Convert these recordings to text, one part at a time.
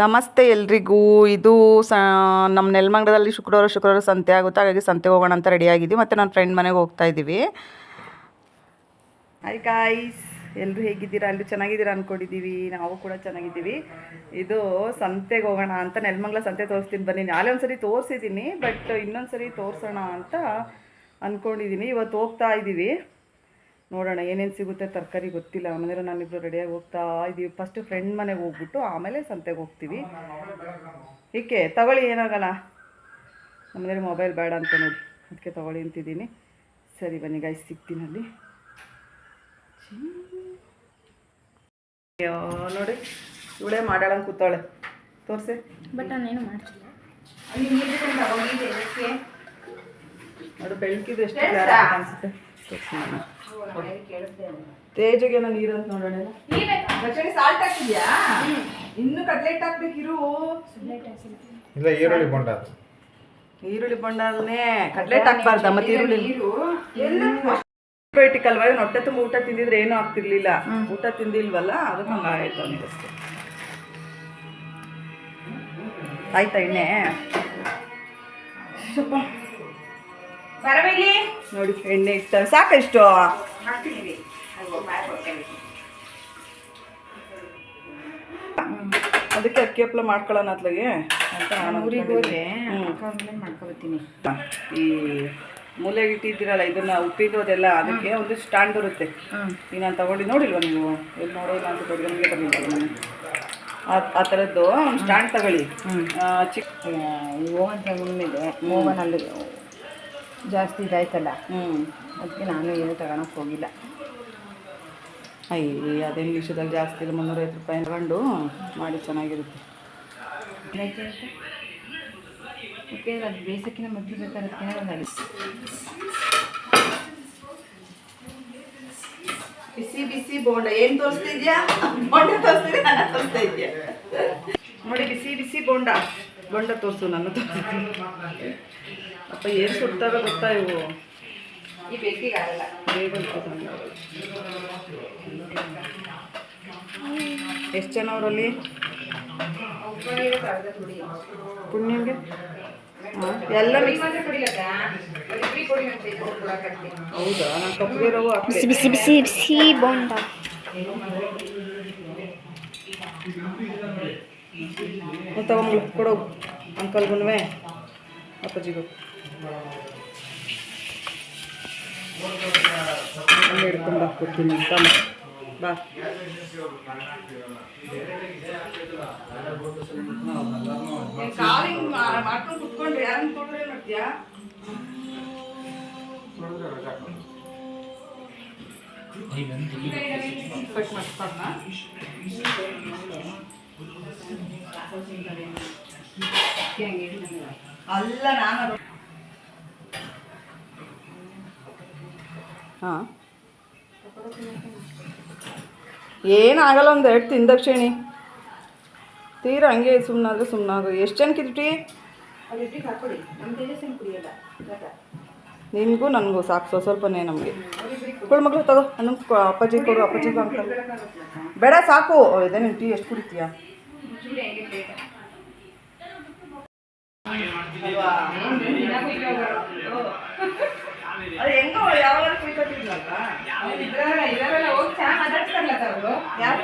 ನಮಸ್ತೆ ಎಲ್ರಿಗೂ. ಇದು ನಮ್ಮ ನೆಲಮಂಗಲದಲ್ಲಿ ಶುಕ್ರವಾರ ಸಂತೆ ಆಗುತ್ತೆ, ಹಾಗಾಗಿ ಸಂತೆಗೆ ಹೋಗೋಣ ಅಂತ ರೆಡಿಯಾಗಿದ್ದೀವಿ. ಮತ್ತು ನನ್ನ ಫ್ರೆಂಡ್ ಮನೆಗೆ ಹೋಗ್ತಾ ಇದ್ದೀವಿ. ಹಾಯ್ ಗಾಯ್ಸ್, ಎಲ್ಲರೂ ಹೇಗಿದ್ದೀರಾ? ಎಲ್ಲರೂ ಚೆನ್ನಾಗಿದ್ದೀರಾ ಅಂದ್ಕೊಂಡಿದ್ದೀವಿ. ನಾವು ಕೂಡ ಚೆನ್ನಾಗಿದ್ದೀವಿ. ಇದು ಸಂತೆಗೆ ಹೋಗೋಣ ಅಂತ ನೆಲಮಂಗಲ ಸಂತೆ ತೋರಿಸ್ತೀನಿ ಬನ್ನಿ. ನಾಳೆ ಒಂದ್ಸರಿ ತೋರಿಸಿದ್ದೀನಿ, ಬಟ್ ಇನ್ನೊಂದ್ಸರಿ ತೋರಿಸೋಣ ಅಂತ ಅಂದ್ಕೊಂಡಿದ್ದೀನಿ. ಇವತ್ತು ಹೋಗ್ತಾ ಇದ್ದೀವಿ, ನೋಡೋಣ ಏನೇನು ಸಿಗುತ್ತೆ. ತರಕಾರಿ ಗೊತ್ತಿಲ್ಲ. ಮನೇಲಿ ನಾನಿಬ್ಬರು ರೆಡಿಯಾಗಿ ಹೋಗ್ತಾ ಇದ್ದೀವಿ. ಫಸ್ಟು ಫ್ರೆಂಡ್ ಮನೆಗೆ ಹೋಗ್ಬಿಟ್ಟು ಆಮೇಲೆ ಸಂತೆಗೆ ಹೋಗ್ತೀವಿ. ಏಕೆ ತಗೊಳ್ಳಿ, ಏನಾಗಲ್ಲ. ನಮ್ಮನೇಲಿ ಮೊಬೈಲ್ ಬೇಡ ಅಂತ ನೋಡಿ, ಅದಕ್ಕೆ ತಗೊಳ್ಳಿ ಅಂತಿದ್ದೀನಿ. ಸರಿ ಬನ್ನಿ ಗಾಯ್ಸ್, ಸಿಗ್ತೀನಿ ಅಲ್ಲಿ. ನೋಡಿ, ಇವಳೇ ಮಾಡಾಳಂಗೆ ಕೂತಾಳೆ. ತೋರಿಸಿ. ಬಟ್ ನಾನೇನು ಮಾಡ್ತಿಲ್ಲ. ನೋಡು, ಬೆಳಕಿದು ಎಷ್ಟು ಅನಿಸುತ್ತೆ. ತೇಜಗೆ ನೀರು ಅಂತ ನೋಡೋಣ. ಸಾಲ್ಟ್ ಹಾಕಿದ್ಯಾ? ಇನ್ನು ಕಟ್ಲೆಟ್ ಹಾಕ್ಬೇಕಿರು. ಇಲ್ಲ, ಈರುಳ್ಳಿ ಬೊಂಡ. ಈರುಳ್ಳಿ ಬೊಂಡನೇ ಕಟ್ಲೆಟ್ ಹಾಕ್ಬಾರ್ದ? ಮತ್ತೆ ಈರುಳ್ಳಿ ಬಯೋಟಿಕ್ ಅಲ್ವಾ? ಹೊಟ್ಟೆ ತುಂಬ ಊಟ ತಿಂದಿದ್ರೆ ಏನೂ ಆಗ್ತಿರ್ಲಿಲ್ಲ. ಊಟ ತಿಂದಿಲ್ವಲ್ಲ, ಅದಕ್ಕೆ ಹಂಗೆ ಆಯ್ತು ಅವನಿಗಷ್ಟೇ. ಆಯ್ತಾ ಎಣ್ಣೆ? ಸ್ವಲ್ಪ ಬರಬೇಡಿ ನೋಡಿ, ಎಣ್ಣೆ ಇಷ್ಟ ಸಾಕಷ್ಟು. ಅದಕ್ಕೆ ಅಕ್ಕಿ ಹಪ್ಪಳ ಮಾಡ್ಕೊಳ್ಳೋಣ ಅತ್ಲಾಗೆ ಅಂತ ನಾನು ಊರಿಗೆ ಹೋದೆ. ಮಾಡ್ಕೊಬತ್ತೀನಿ. ಈ ಮೂಲೆಗೆ ಇಟ್ಟಿದ್ದೀರಲ್ಲ, ಇದನ್ನ ಉಪ್ಪಿದ್ದೋದೆಲ್ಲ, ಅದಕ್ಕೆ ಒಂದು ಸ್ಟ್ಯಾಂಡ್ ಬರುತ್ತೆ. ಈಗ ನಾನು ತಗೊಂಡು ನೋಡಿಲ್ವ ನೀವು? ಎಲ್ಲಿ ನೋಡೋಲ್ಲ ಅಂತ ದೊಡ್ಡ ನಮಗೆ ತಗೊಂಡಿಲ್ಲ. ಆ ಥರದ್ದು ಒಂದು ಸ್ಟ್ಯಾಂಡ್ ತಗೊಳ್ಳಿ. ಚಿಕ್ಕ ಓವನ್ ತಗೊಂಡಿದೆ. ಓವನಲ್ಲಿ ಜಾಸ್ತಿ ಇದಾಯ್ತಲ್ಲ, ಅದಕ್ಕೆ ನಾನು ಏನು ತಗೊಳಕ್ಕೆ ಹೋಗಿಲ್ಲ. ಅದೇ ಇಂಗ್ಲೀಷದಲ್ಲಿ ಜಾಸ್ತಿ ಇಲ್ಲ, 350 ರೂಪಾಯಿ ತಗೊಂಡು ಮಾಡಿ ಚೆನ್ನಾಗಿರುತ್ತೆ. ಓಕೆ, ಅದು ಬೇಸಕ್ಕಿನ ಮೊದಲು ಬೇಕಾದ್ರೆ ಒಂದು ಬಿಸಿ ಬಿಸಿ ಬೋಂಡ. ಏನು ತೋರಿಸ್ತಿದ್ಯಾ? ಬೋಂಡ ತೋರಿಸ್ತಿದ್ಯಾ? ನಾನು ತೋರಿಸ್ತಾ ಇದೆಯಾ ನೋಡಿ. ಬಿಸಿ ಬಿಸಿ ಬೋಂಡ ತೋರಿಸು. ನಾನು ತೋರಿಸ್ತೀನಿ. ಅಪ್ಪ ಏನು ಸುಡ್ತಾವೆ ಗೊತ್ತಾ ಇವು? ಈ ಬೇಸಿಗೆ ಆಗಲ್ಲ, ಬೇಗ. ಎಷ್ಟು ಜನ ಅವರಲ್ಲಿ? ಪುಣ್ಯಂಗೆ ಎಲ್ಲ ಮಿಕ್ಸ್. ಹೌದಾ? ನಾನು ಕಪ್ಪಿಗೆ ರವು ಬಿಸಿ ಬಿಸಿ ಬಿಸಿ ಬಿಸಿ ಬೋಂಡ. ತಗೊಂಡು ಕೊಡೋ ಅಂಕಲ್ಗುನ್ವೆ, ಅಪ್ಪಾಜಿಗೂ ಹಿಡ್ಕೊಂಡು ಹಾಕ್ಕೊಡ್ತೀನಿ ಅಂತ. ಬಾ. ಮಾಡ್ಕೊಂಡು ಕುತ್ಕೊಂಡ್ರೆ ಯಾರನ್ನ ತೊಗೊಂಡ್ರೆ ನೋಡ್ತೀಯಾ? ಅಲ್ಲ, ನಾನು ಹಾಂ ಏನಾಗಲ್ಲ. ಒಂದು ಎರಡು ತಿಂದಕ್ಷಿಣಿ ತೀರ ಹಂಗೆ ಸುಮ್ಮನಾಗು. ಎಷ್ಟು ಜನಕ್ಕಿದ್ರಿ? ನಿನಗೂ ನನಗೂ ಸಾಕು, ಸ್ವಲ್ಪನೇ ನಮಗೆ. ಕೊಡು ಮಗಳು, ತಗೋ. ಅನ್ನೊಂದು ಅಪ್ಪಾಜಿ ಕೊಡು, ಅಪ್ಪಾಜಿಗೂ ಅಂಕಲ್. ಬೇಡ ಸಾಕು. ಇದೆ ನೀನು ಟೀ ಎಷ್ಟು ಕುಡಿತೀಯಾ? ಅದು ಹೆಂಗೋ ಯಾವಾಗ ಕುಯ್ಕೊಟ್ಟಿದ್ಲಲ್ಲ, ಇದರೆಲ್ಲ ಹೋಗಿ ಚೆನ್ನಾಗಿ ಮಾತಾಡ್ತಾರಲ್ಲ ಅವರು. ಯಾರು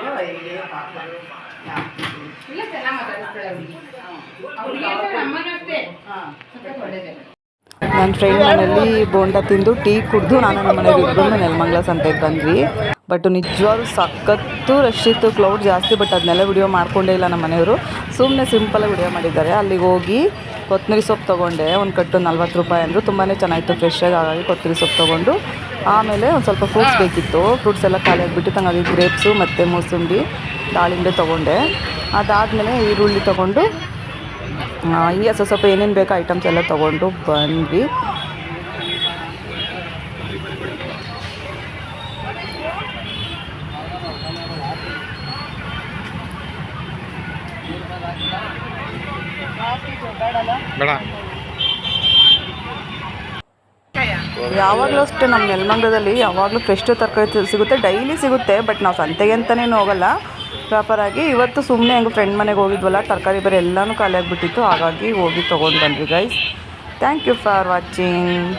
ಇಲ್ಲ, ಚೆನ್ನಾಗಿ ಮಾತಾಡ್ತಾಳೆ ಅವ್ರಿಗೆ. ನಮ್ಮನೂ ಅಷ್ಟೇ. ಒಳ್ಳೆಯದೇ. ನನ್ನ ಫ್ರೆಂಡ್ ಮನೇಲಿ ಬೋಂಡ ತಿಂದು ಟೀ ಕುಡಿದು ನಾನು ನಮ್ಮ ಮನೇಲಿ ಇಬ್ಬರು ನೆಲಮಂಗಲ ಸಂತೆಗೆ ಬಂದ್ವಿ. ಬಟ್ ನಿಜವಾಗ್ಲೂ ಸಖತ್ತು ರಶ್ ಇತ್ತು, ಕ್ಲೌಡ್ ಜಾಸ್ತಿ. ಬಟ್ ಅದನ್ನೆಲ್ಲ ವಿಡಿಯೋ ಮಾಡ್ಕೊಂಡೇ ಇಲ್ಲ ನಮ್ಮ ಮನೆಯವರು, ಸುಮ್ಮನೆ ಸಿಂಪಲಾಗಿ ವಿಡಿಯೋ ಮಾಡಿದ್ದಾರೆ. ಅಲ್ಲಿಗೆ ಹೋಗಿ ಕೊತ್ತಂಬರಿ ಸೊಪ್ಪು ತೊಗೊಂಡೆ. ಒಂದು ಕಟ್ಟು 40 ರೂಪಾಯಿ ಅಂದರು. ತುಂಬಾ ಚೆನ್ನಾಗಿತ್ತು, ಫ್ರೆಶ್ಶಾಗಿ. ಹಾಗಾಗಿ ಕೊತ್ತಂಬರಿ ಸೊಪ್ಪು ತೊಗೊಂಡು ಆಮೇಲೆ ಒಂದು ಸ್ವಲ್ಪ ಫ್ರೂಟ್ಸ್ ಬೇಕಿತ್ತು. ಫ್ರೂಟ್ಸ್ ಎಲ್ಲ ಖಾಲಿ ಆಗಿಬಿಟ್ಟು ತಂಗಾಗಿ ಗ್ರೇಪ್ಸು ಮತ್ತು ಮೂಸಂಬಿ, ದಾಳಿಂಬೆ ತೊಗೊಂಡೆ. ಅದಾದಮೇಲೆ ಈರುಳ್ಳಿ ತೊಗೊಂಡು ಹೀಗೆ ಸ್ವಲ್ಪ ಏನೇನು ಬೇಕೋ ಐಟಮ್ಸ್ ಎಲ್ಲ ತೊಗೊಂಡು ಬಂದ್ವಿ. ಯಾವಾಗಲೂ ಅಷ್ಟೇ ನಮ್ಮ ನೆಲಮಂಗಲದಲ್ಲಿ ಯಾವಾಗಲೂ ಫ್ರೆಶ್ ತರಕಾರಿ ಸಿಗುತ್ತೆ, ಡೈಲಿ ಸಿಗುತ್ತೆ. ಬಟ್ ನಾವು ಸಂತೆಗೆ ಅಂತಲೇ ಹೋಗಲ್ಲ, ಪ್ರಾಪರಾಗಿ. ಇವತ್ತು ಸುಮ್ಮನೆ ಹೆಂಗೆ ಫ್ರೆಂಡ್ ಮನೆಗೆ ಹೋಗಿದ್ವಲ್ಲ, ತರಕಾರಿ ಬೇರೆ ಎಲ್ಲನೂ ಖಾಲಿ ಆಗಿಬಿಟ್ಟಿತ್ತು, ಹಾಗಾಗಿ ಹೋಗಿ ತೊಗೊಂಡು ಬಂದ್ವಿ guys. Thank you for watching.